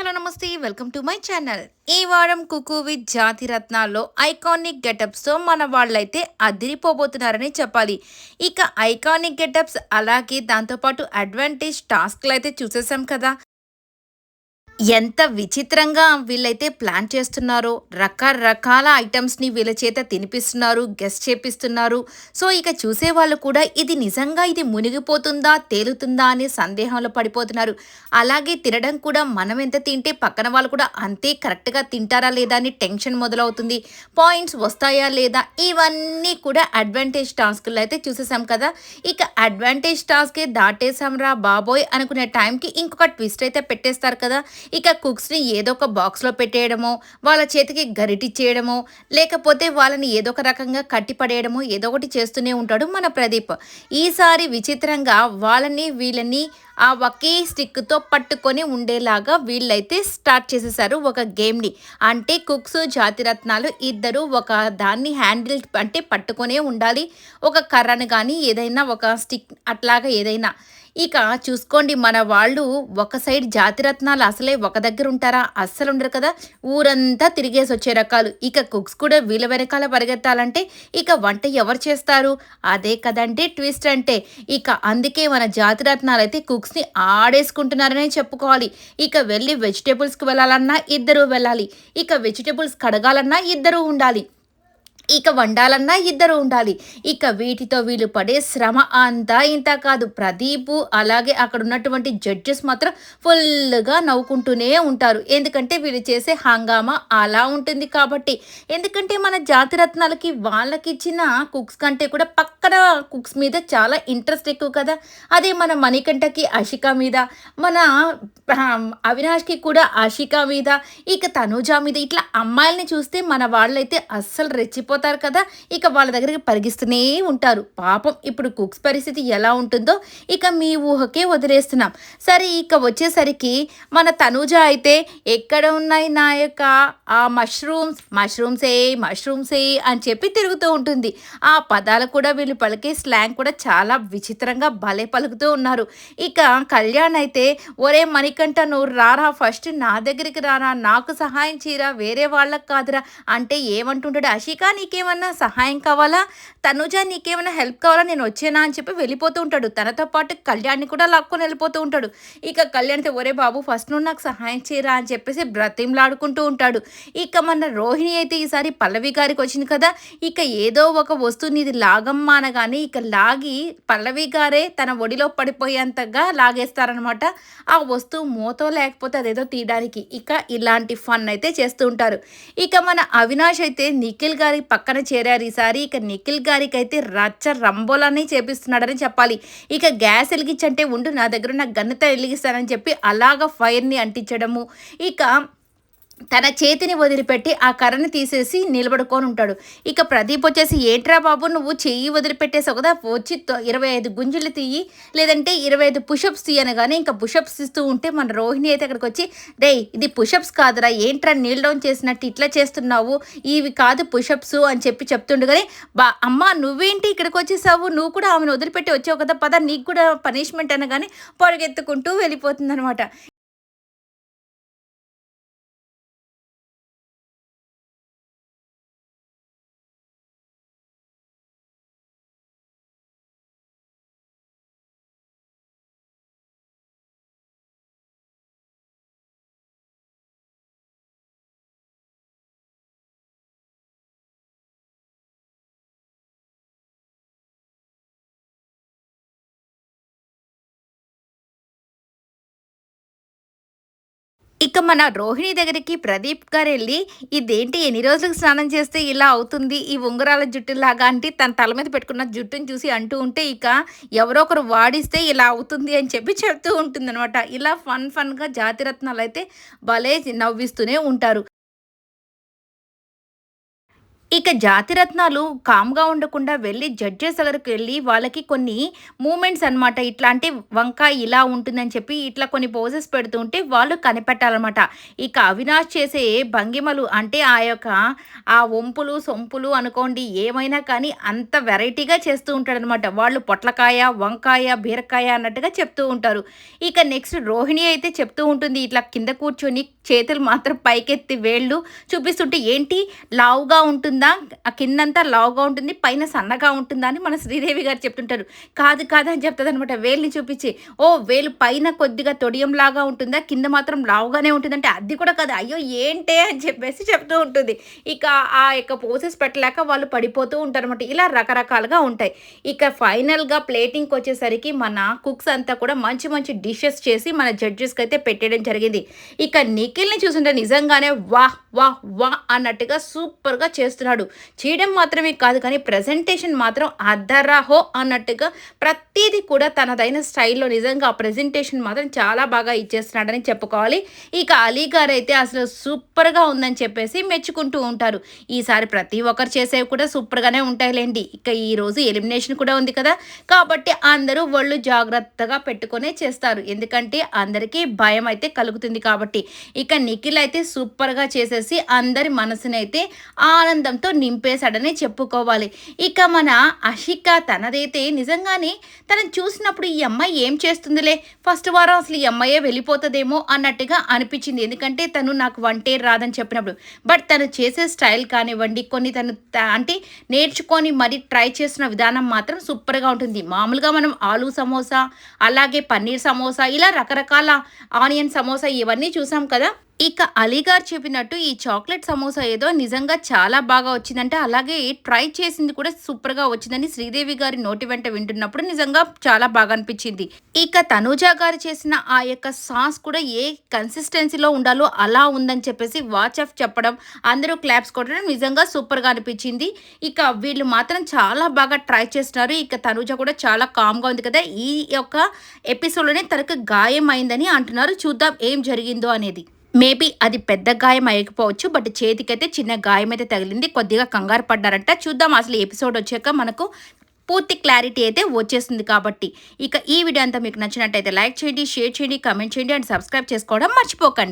Hello నమస్తే welcome to my channel. ఈ వారం కుకు విత్ జాతి రత్నాల్లో ఐకానిక్ గెటప్స్తో మన వాళ్ళైతే అదిరిపోబోతున్నారని చెప్పాలి. ఇక ఐకానిక్ గెటప్స్ అలాగే దాంతోపాటు అడ్వాంటేజ్ టాస్క్లు అయితే చూసేసాం కదా. ఎంత విచిత్రంగా వీళ్ళైతే ప్లాన్ చేస్తున్నారో, రకరకాల ఐటమ్స్‌ని వీళ్ళ చేత తినిపిస్తున్నారు, గెస్ చేపిస్తున్నారు. సో, ఇక చూసేవాళ్ళు కూడా ఇది నిజంగా ఇది మునిగిపోతుందా, తేలుతుందా అనే సందేహంలో పడిపోతున్నారు. అలాగే తినడం కూడా మనం ఎంత తింటే పక్కన వాళ్ళు కూడా అంతే కరెక్ట్‌గా తింటారా లేదా అని టెన్షన్ మొదలవుతుంది. పాయింట్స్ వస్తాయా లేదా ఇవన్నీ కూడా అడ్వాంటేజ్ టాస్క్‌లో అయితే చూసేసాం కదా. ఇక అడ్వాంటేజ్ టాస్కే దాటేసాంరా బాబోయ్! అనుకునే టైంకి ఇంకొక ట్విస్ట్ అయితే పెట్టేస్తారు కదా. ఇక కుక్స్‌ని ఏదో ఒక బాక్స్‌లో పెట్టేయడమో, వాళ్ళ చేతికి గరిటిచ్చేయడమో, లేకపోతే వాళ్ళని ఏదో ఒక రకంగా కట్టి పడేయడమో ఏదో ఒకటి చేస్తూనే ఉంటాడు మన ప్రదీప్. ఈసారి విచిత్రంగా వాళ్ళని, వీళ్ళని ఆ ఒకే స్టిక్‌తో పట్టుకొని ఉండేలాగా వీళ్ళైతే స్టార్ట్ చేసేసారు ఒక గేమ్‌ని. అంటే కుక్స్, జాతిరత్నాలు ఇద్దరు ఒక దాన్ని హ్యాండిల్ అంటే పట్టుకొనే ఉండాలి. ఒక కర్రను గానీ, ఏదైనా ఒక స్టిక్ అట్లాగా ఏదైనా. ఇక చూసుకోండి మన వాళ్ళు ఒక సైడ్ జాతిరత్నాలు అసలే ఒక దగ్గర ఉంటారా? అస్సలుండరు కదా! ఊరంతా తిరిగేసొచ్చే రకాలు. ఇక కుక్స్ కూడా వీళ్ళ వెనకాల పరిగెత్తాలంటే ఇక వంట ఎవరు చేస్తారు? అదే కదండీ ట్విస్ట్ అంటే. ఇక అందుకే మన జాతిరత్నాలైతే కుక్స్‌ని ఆడేసుకుంటున్నారనే చెప్పుకోవాలి. ఇక వెళ్లి వెజిటబుల్స్‌కి వెళ్ళాలన్నా ఇద్దరు వెళ్ళాలి. ఇక వెజిటబుల్స్ కడగాలన్నా ఇద్దరు ఉండాలి. ఇక వండాలన్నా ఇద్దరు ఉండాలి. ఇక వీటితో వీళ్ళు పడే శ్రమ అంతా ఇంత కాదు. ప్రదీపు అలాగే అక్కడున్నటువంటి జడ్జెస్ మాత్రం ఫుల్లుగా నవ్వుకుంటూనే ఉంటారు. ఎందుకంటే వీళ్ళు చేసే హంగామా అలా ఉంటుంది కాబట్టి. ఎందుకంటే మన జాతిరత్నాలకి వాళ్ళకిచ్చిన కుక్స్ కంటే కూడా పక్కన కుక్స్ మీద చాలా ఇంట్రెస్ట్ ఎక్కువ కదా. అదే మన మణికంఠకి ఆషిక మీద, మన అవినాష్‌కి కూడా ఆషిక మీద, ఇక తనూజ మీద ఇట్లా అమ్మాయిల్ని చూస్తే మన వాళ్ళైతే అస్సలు రెచ్చిపోతారు కదా. ఇక వాళ్ళ దగ్గరికి పరిగిస్తూనే ఉంటారు. పాపం ఇప్పుడు కుక్స్ పరిస్థితి ఎలా ఉంటుందో ఇక మీ ఊహకే వదిలేస్తున్నాం. సరే ఇక వచ్చేసరికి మన తనూజ అయితే ఎక్కడ ఉన్నాయి నా యొక్క ఆ మష్రూమ్సే అని చెప్పి తిరుగుతూ ఉంటుంది. ఆ పదాలు కూడా వీళ్ళు పలికే స్లాంగ్ కూడా చాలా విచిత్రంగా భలే పలుకుతూ ఉన్నారు. ఇక కళ్యాణ్ అయితే ఒరేయ్ మణికంఠ నువ్వు రారా ఫస్ట్ నా దగ్గరికి రారా, నాకు సహాయం చేయరా, వేరే వాళ్ళకి కాదురా అంటే ఏమంటుంటాడు, "అషిక నీకేమన్నా సహాయం కావాలా? తనుజ నీకేమైనా హెల్ప్ కావాలా? నేను వచ్చేనా" అని చెప్పి వెళ్ళిపోతూ ఉంటాడు. తనతో పాటు కళ్యాణ్‌ని కూడా లాక్కొని వెళ్ళిపోతూ ఉంటాడు. ఇక కళ్యాణ్ అయితే "ఒరేయ్ బాబు ఫస్ట్ నువ్వు నాకు సహాయం చేయరా" అని చెప్పేసి బ్రతిమలాడుకుంటూ ఉంటాడు. ఇక మన రోహిణి అయితే ఈసారి పల్లవి గారికి వచ్చింది కదా. ఇక ఏదో ఒక వస్తువుని ఇది లాగమ్మా అనగానే ఇక లాగి పల్లవి గారే తన ఒడిలో పడిపోయేంతగా లాగేస్తారనమాట. ఆ వస్తువు మూతో లేకపోతే అదేదో తీయడానికి. ఇక ఇలాంటి ఫన్ అయితే చేస్తూ ఉంటారు. ఇక మన అవినాష్ అయితే నిఖిల్ గారి పక్కన చేరారు ఈసారి. ఇక నిఖిల్ గారికైతే రచ్చ రంబోలానే చేపిస్తున్నాడని చెప్పాలి. ఇక గ్యాస్ ఎలిగించంటే ఉండు నా దగ్గరున్న గన్నుతో ఎలిగిస్తానని చెప్పి అలాగా ఫైర్‌ని అంటించడము. ఇక తన చేతిని వదిలిపెట్టి ఆ కర్రని తీసేసి నిలబడుకొని ఉంటాడు. ఇక ప్రదీప్ వచ్చేసి ఏంట్రా బాబు నువ్వు చెయ్యి వదిలిపెట్టేసావు కదా వచ్చి 25 గుంజులు తీయి లేదంటే 25 పుషప్స్ తీయి అనగానే ఇంకా పుషప్స్ ఇస్తూ ఉంటే మన రోహిణి అయితే అక్కడికి వచ్చి రేయ్ ఇది పుషప్స్ కాదురా ఏంట్రా నీల్ డౌన్ చేసినట్టు ఇట్లా చేస్తున్నావు ఇవి కాదు పుషప్స్ అని చెప్పి చెప్తుండగానే అమ్మ నువ్వేంటి ఇక్కడికి వచ్చేసావు నువ్వు కూడా ఆమెను వదిలిపెట్టి వచ్చావు కదా పద నీకు కూడా పనిష్మెంట్ అనగానే పొరుగెత్తుకుంటూ వెళ్ళిపోతుంది అనమాట. ఇక మన రోహిణి దగ్గరికి ప్రదీప్ గారెళ్లి, "ఇదేంటి ఎన్ని రోజులకు స్నానం చేస్తే ఇలా అవుతుంది, ఈ ఉంగరాల జుట్టులాగా" అంటే తన తల మీద పెట్టుకున్న జుట్టుని చూసి అంటూ ఉంటే, ఇక ఎవరో ఒకరు వాడిస్తే ఇలా అవుతుంది అని చెప్పి చెప్తూ ఉంటుందనమాట. ఇలా ఫన్‌గా జాతిరత్నాలైతే భలే నవ్విస్తూనే ఉంటారు. ఇక జాతిరత్నాలు కామ్‌గా ఉండకుండా వెళ్లి జడ్జెస్ దగ్గరికి వెళ్లి వాళ్ళకి కొన్ని మూవ్‌మెంట్స్ అన్నమాట. ఇట్లాంటి వంకాయ ఇలా ఉంటుందని చెప్పి ఇట్లా కొన్ని పోజెస్ పెడుతూ ఉంటే వాళ్ళు కనిపెట్టాలన్నమాట. ఇక అవినాష్ చేసే భంగిమలు అంటే ఆ వంపులు, సొంపులు అనుకోండి ఏమైనా కానీ అంత వెరైటీగా చేస్తూ ఉంటాడనమాట. వాళ్ళు పొట్లకాయ, వంకాయ, బీరకాయ అన్నట్టుగా చెప్తూ ఉంటారు. ఇక నెక్స్ట్ రోహిణి అయితే చెప్తూ ఉంటుంది ఇట్లా కింద కూర్చొని చేతులు మాత్రం పైకెత్తి వేళ్ళు చూపిస్తుంటే ఏంటి లావుగా ఉంటుందా? ఆ కిందంతా లావుగా ఉంటుంది. పైన సన్నగా ఉంటుందా? అని మన శ్రీదేవి గారు చెప్తుంటారు. కాదు కాదు అని చెప్తదనమాట వేలుని చూపించి. ఓహ్! వేలు పైన కొద్దిగా తొడియంలాగా ఉంటుందా? కింద మాత్రం లావుగానే ఉంటుందంటే అది కూడా కాదు. అయ్యో! ఏంటే అని చెప్పేసి చెప్తూ ఉంటుంది. ఇక ఆ యొక్క పోసెస్ పెట్టలేక వాళ్ళు పడిపోతూ ఉంటారనమాట. ఇలా రకరకాలుగా ఉంటాయి. ఇక ఫైనల్‌గా ప్లేటింగ్‌కొచ్చేసరికి మన కుక్స్ అంతా కూడా మంచి మంచి డిషెస్ చేసి మన జడ్జెస్‌కైతే పెట్టేయడం జరిగింది. ఇక నిఖిల్‌ని చూస్తుంటే నిజంగానే వాహ్! వాహ్! వాహ్! అన్నట్టుగా సూపర్‌గా చేస్తున్నాడు. చేయడం మాత్రమే కాదు కానీ ప్రెజెంటేషన్ మాత్రం అద్దరహో అన్నట్టుగా ప్రతీది కూడా తనదైన స్టైల్‌లో నిజంగా ఆ ప్రెజెంటేషన్ మాత్రం చాలా బాగా ఇచ్చేస్తున్నాడని చెప్పుకోవాలి. ఇక అలీ గారైతే అసలు సూపర్‌గా ఉందని చెప్పేసి మెచ్చుకుంటూ ఉంటారు. ఈసారి ప్రతి ఒక్కరు చేసేవి కూడా సూపర్‌గానే ఉంటాయిలెండి. ఇక ఈరోజు ఎలిమినేషన్ కూడా ఉంది కదా! కాబట్టి అందరూ ఒళ్ళు జాగ్రత్తగా పెట్టుకొనే చేస్తారు. ఎందుకంటే అందరికీ భయం అయితే కలుగుతుంది కాబట్టి. ఇక నిఖిల్ అయితే సూపర్‌గా చేసేసి అందరి మనసునైతే ఆనందంతో నింపేశాడని చెప్పుకోవాలి. ఇక మన అషిక తనదైతే నిజంగానే తనని చూసినప్పుడు ఈ అమ్మాయి ఏం చేస్తుందిలే ఫస్ట్ వారం అసలు ఈ అమ్మాయే వెళ్ళిపోతదేమో అన్నట్టుగా అనిపించింది. ఎందుకంటే తను నాకు వంటే రాదని చెప్పినప్పుడు. బట్ తను చేసే స్టైల్ కానివ్వండి, కొన్ని తను అంటే నేర్చుకొని మరి ట్రై చేసిన విధానం మాత్రం సూపర్‌గా ఉంటుంది. మామూలుగా మనం ఆలు సమోసా, అలాగే పన్నీర్ సమోసా ఇలా రకరకాల ఆనియన్ సమోసా ఇవన్నీ చూసాం కదా! ఇక అలీగారు చెప్పినట్టు ఈ చాక్లెట్ సమోసా ఏదో నిజంగా చాలా బాగా వచ్చిందంటే, అలాగే ట్రై చేసింది కూడా సూపర్‌గా వచ్చిందని శ్రీదేవి గారి నోటి వెంట వింటున్నప్పుడు నిజంగా చాలా బాగా అనిపించింది. ఇక తనూజ గారు చేసిన ఆ యొక్క సాస్ కూడా ఏ కన్సిస్టెన్సీలో ఉండాలో అలా ఉందని చెప్పేసి వాచెఫ్ చెప్పడం, అందరూ క్లాప్స్ కొట్టడం నిజంగా సూపర్‌గా అనిపించింది. ఇక వీళ్ళు మాత్రం చాలా బాగా ట్రై చేస్తున్నారు. ఇక తనూజ కూడా చాలా కామ్‌గా ఉంది కదా! ఈ యొక్క ఎపిసోడ్‌లోనే తనకు గాయం అయిందని అంటున్నారు. చూద్దాం ఏం జరిగిందో అనేది. మేబీ అది పెద్ద గాయం అయ్యకపోవచ్చు. బట్ చేతికైతే చిన్న గాయమైతే తగిలింది. కొద్దిగా కంగారు పడ్డారంట. చూద్దాం అసలు ఎపిసోడ్ వచ్చాక మనకు పూర్తి క్లారిటీ అయితే వచ్చేస్తుంది కాబట్టి. ఇక ఈ వీడియో అంతా మీకు నచ్చినట్టయితే లైక్ చేయండి, షేర్ చేయండి, కామెంట్ చేయండి అండ్ సబ్స్క్రైబ్ చేసుకోవడం మర్చిపోకండి.